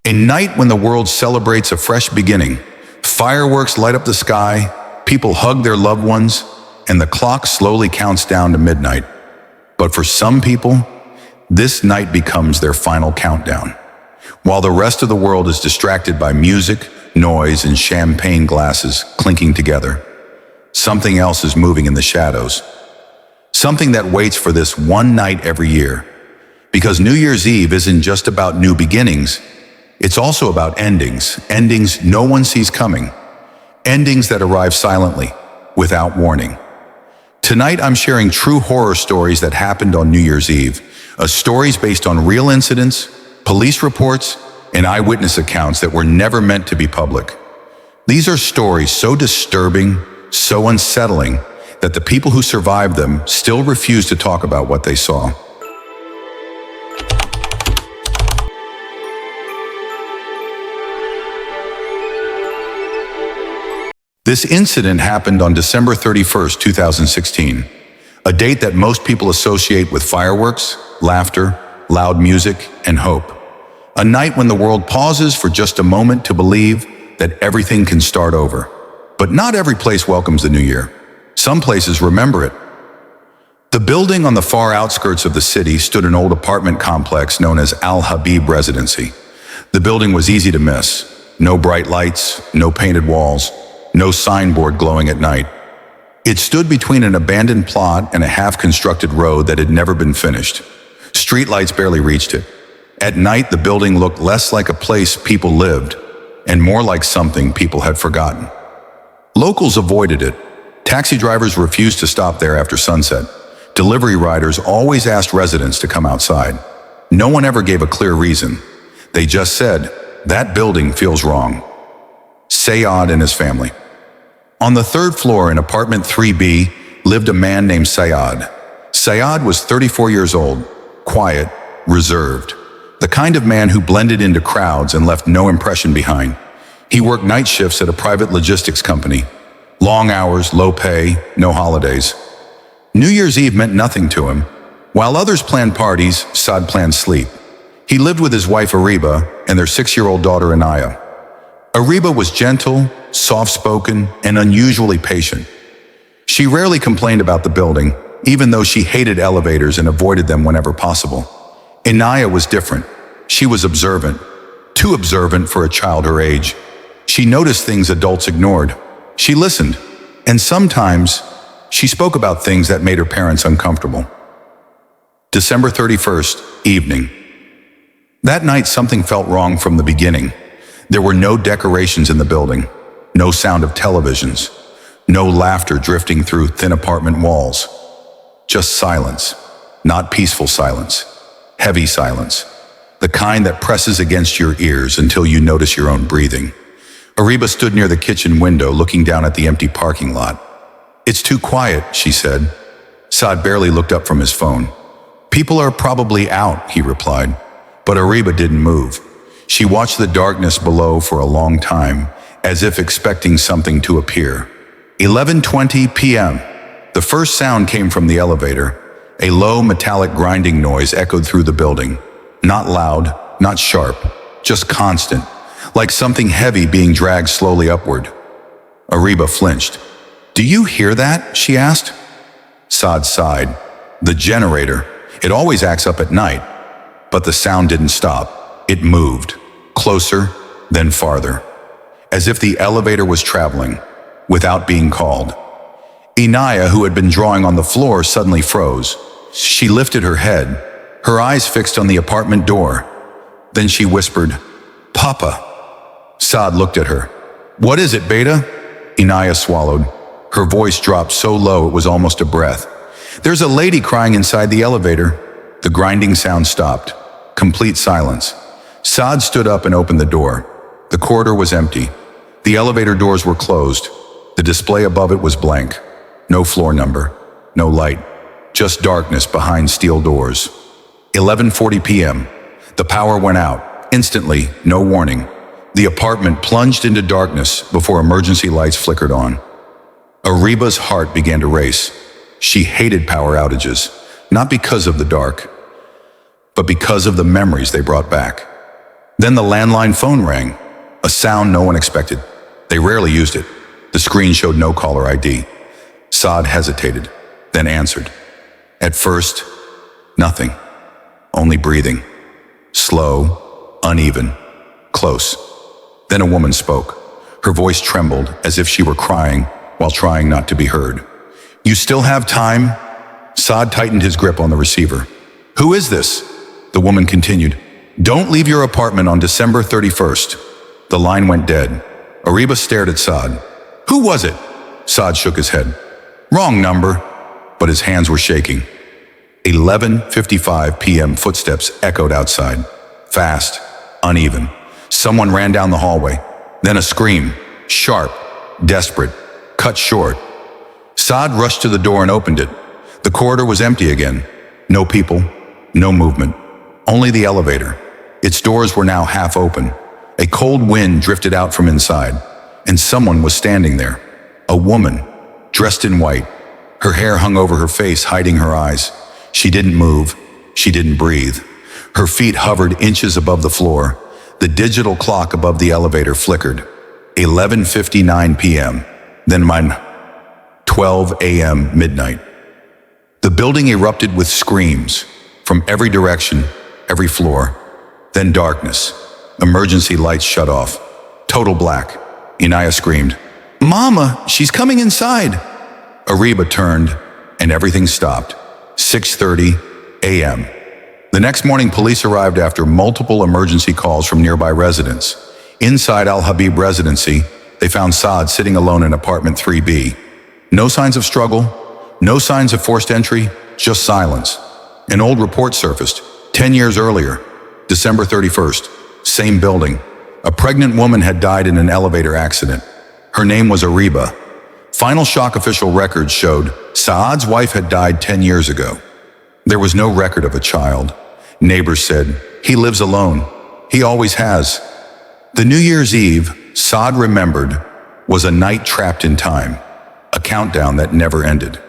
A night when the world celebrates a fresh beginning. Fireworks light up the sky, people hug their loved ones, and the clock slowly counts down to midnight. But for some people, this night becomes their final countdown. While the rest of the world is distracted by music, noise, and champagne glasses clinking together, something else is moving in the shadows. Something that waits for this one night every year. Because New Year's Eve isn't just about new beginnings, it's also about endings. Endings no one sees coming. Endings that arrive silently, without warning. Tonight I'm sharing true horror stories that happened on New Year's Eve. Stories based on real incidents, police reports, and eyewitness accounts that were never meant to be public. These are stories so disturbing, so unsettling, that the people who survived them still refuse to talk about what they saw. This incident happened on December 31st, 2016, a date that most people associate with fireworks, laughter, loud music, and hope. A night when the world pauses for just a moment to believe that everything can start over. But not every place welcomes the new year. Some places remember it. The building on the far outskirts of the city stood an old apartment complex known as Al Habib Residency. The building was easy to miss. No bright lights, no painted walls, no signboard glowing at night. It stood between an abandoned plot and a half-constructed road that had never been finished. Streetlights barely reached it. At night, the building looked less like a place people lived and more like something people had forgotten. Locals avoided it. Taxi drivers refused to stop there after sunset. Delivery riders always asked residents to come outside. No one ever gave a clear reason. They just said, "That building feels wrong." Sayad and his family. On the third floor in apartment 3B lived a man named Sayad. Sayad was 34 years old, quiet, reserved, the kind of man who blended into crowds and left no impression behind. He worked night shifts at a private logistics company. Long hours, low pay, no holidays. New Year's Eve meant nothing to him. While others planned parties, Saad planned sleep. He lived with his wife Ariba and their 6-year-old daughter Anaya. Ariba was gentle, soft-spoken, and unusually patient. She rarely complained about the building, even though she hated elevators and avoided them whenever possible. Anaya was different. She was observant, too observant for a child her age. She noticed things adults ignored. She listened, and sometimes she spoke about things that made her parents uncomfortable. December 31st, evening. That night something felt wrong from the beginning. There were no decorations in the building, no sound of televisions, no laughter drifting through thin apartment walls. Just silence, not peaceful silence, heavy silence, the kind that presses against your ears until you notice your own breathing. Ariba stood near the kitchen window looking down at the empty parking lot. "It's too quiet," she said. Saad barely looked up from his phone. "People are probably out," he replied. But Ariba didn't move. She watched the darkness below for a long time, as if expecting something to appear. 11:20 p.m. The first sound came from the elevator. A low metallic grinding noise echoed through the building. Not loud, not sharp, just constant, like something heavy being dragged slowly upward. Ariba flinched. "Do you hear that?" she asked. Saad sighed. "The generator. It always acts up at night." But the sound didn't stop. It moved, closer, then farther, as if the elevator was traveling, without being called. Inaya, who had been drawing on the floor, suddenly froze. She lifted her head, her eyes fixed on the apartment door. Then she whispered, "Papa." Saad looked at her. "What is it, Beta?" Inaya swallowed. Her voice dropped so low it was almost a breath. "There's a lady crying inside the elevator." The grinding sound stopped. Complete silence. Saad stood up and opened the door. The corridor was empty. The elevator doors were closed. The display above it was blank. No floor number. No light. Just darkness behind steel doors. 11:40 p.m. The power went out. Instantly, no warning. The apartment plunged into darkness before emergency lights flickered on. Ariba's heart began to race. She hated power outages, not because of the dark, but because of the memories they brought back. Then the landline phone rang, a sound no one expected. They rarely used it. The screen showed no caller ID. Saad hesitated, then answered. At first, nothing, only breathing. Slow, uneven, close. Then a woman spoke. Her voice trembled as if she were crying while trying not to be heard. You still have time? Saad tightened his grip on the receiver. Who is this? The woman continued. Don't leave your apartment on December 31st. The line went dead. Ariba stared at Saad. Who was it? Saad shook his head. Wrong number, but his hands were shaking. 11:55 p.m. footsteps echoed outside. Fast, uneven. Someone ran down the hallway. Then a scream, sharp, desperate, cut short. Saad rushed to the door and opened it. The corridor was empty again. No people, no movement. Only the elevator. Its doors were now half open. A cold wind drifted out from inside, and someone was standing there. A woman, dressed in white. Her hair hung over her face, hiding her eyes. She didn't move. She didn't breathe. Her feet hovered inches above the floor. The digital clock above the elevator flickered. 11:59 p.m. Then 12 a.m. midnight. The building erupted with screams from every direction, every floor. Then darkness. Emergency lights shut off. Total black. Inaya screamed, Mama, she's coming inside. Ariba turned, and everything stopped. 6:30 a.m. The next morning, police arrived after multiple emergency calls from nearby residents. Inside Al-Habib residency, they found Saad sitting alone in apartment 3B. No signs of struggle, no signs of forced entry, just silence. An old report surfaced, 10 years earlier, December 31st, same building. A pregnant woman had died in an elevator accident. Her name was Ariba. Final shock official records showed Saad's wife had died 10 years ago. There was no record of a child. Neighbors said, he lives alone. He always has. The New Year's Eve, Saad remembered, was a night trapped in time, a countdown that never ended.